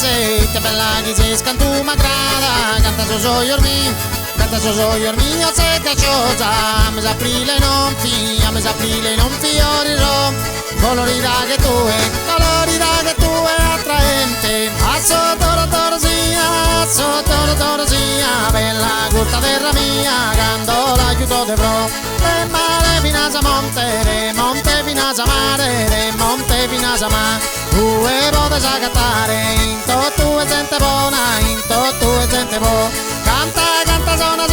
se te bella che si scantu magrada canta so yormi canta so yormi se caciosa a mes aprile non fiorirò colorida che tu è attraente a sotto sia bella gutta terra mia cando l'aiuto de bro le mare vinasa monte vinasa mare monte vinasa ma tu e potes a cantare in tu e gente buona canta zona e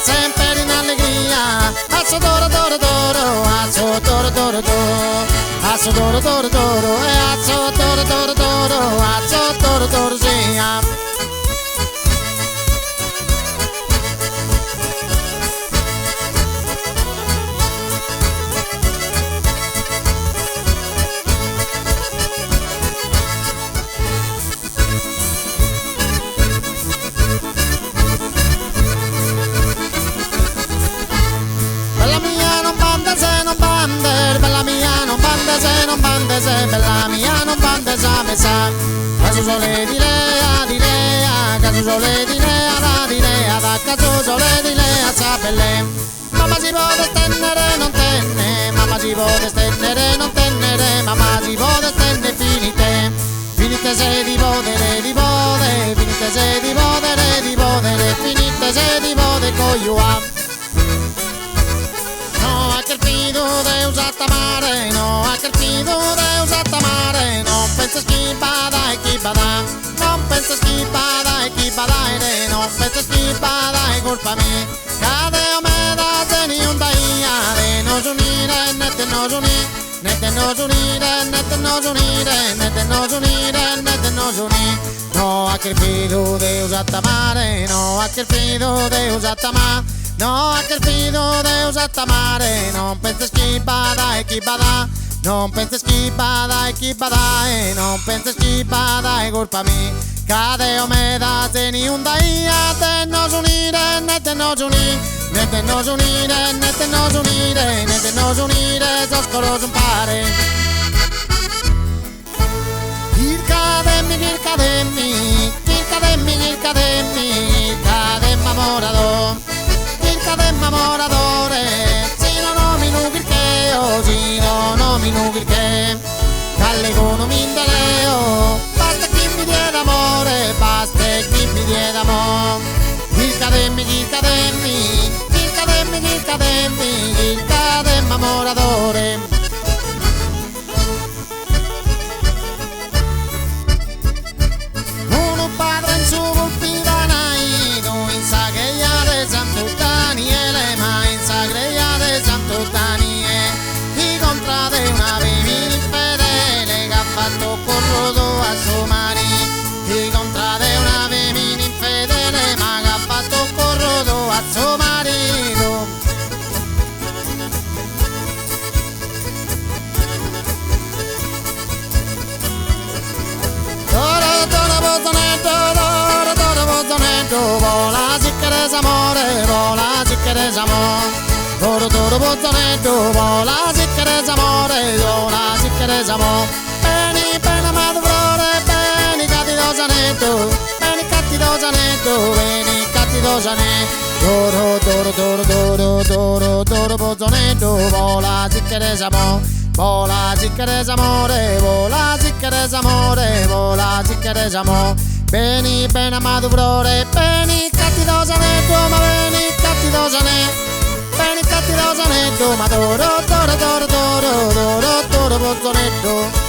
sempre in allegria azzo doro azzo doro e azzo doro sia bella mia non bande sa me sa caso sole di lea caso sole di lea da caso sole di lea sa belle mamma si può stendere non tenne mamma si può stendere non tennere mamma si può stendere finite se di podere finite se di podere finite se di podere cogliua no a che fido de usata mare no a che fido de usata mare non penso schibada e chibada non penso schibada e chibada non penso schibada e colpa mia cade o me da zeni un daia de nos unire nette nos unire no a che fido de usata mare no a che fido de usata mare no a che fido de usata mare non penso schibada e chibada non penso schibada e chibada e non penso schibada e colpa mia cade o me da teni un daia te nos unire nette nos unire zoscolo un pare il cademmi morado cademma moratore si non mi nugir che dalle economia in daleo basta chi mi diede amore basta chi mi diede amore il cademma moratore uno padre in su colpiva naito in sagheia Santo Daniele ma in sagreia de Santo Daniele di contrade una bimina infedele che ha fatto corrodo a suo marito di contrade una bimina infedele ma che ha fatto corrodo a suo marito vola zicchere s'amore vola zicchere s'amore toro bozzonetto vola zicchere s'amore vola zicchere s'amore beni pena madurore beni cattivo zanetto beni cattivo zanetto toro bozzonetto vola zicchere s'amore vola zicchere s'amore vola zicchere s'amore vola zicchere s'amore beni pena madurore beni cattivo zanetto ma beni cattivo zanetto ma toro bozzonetto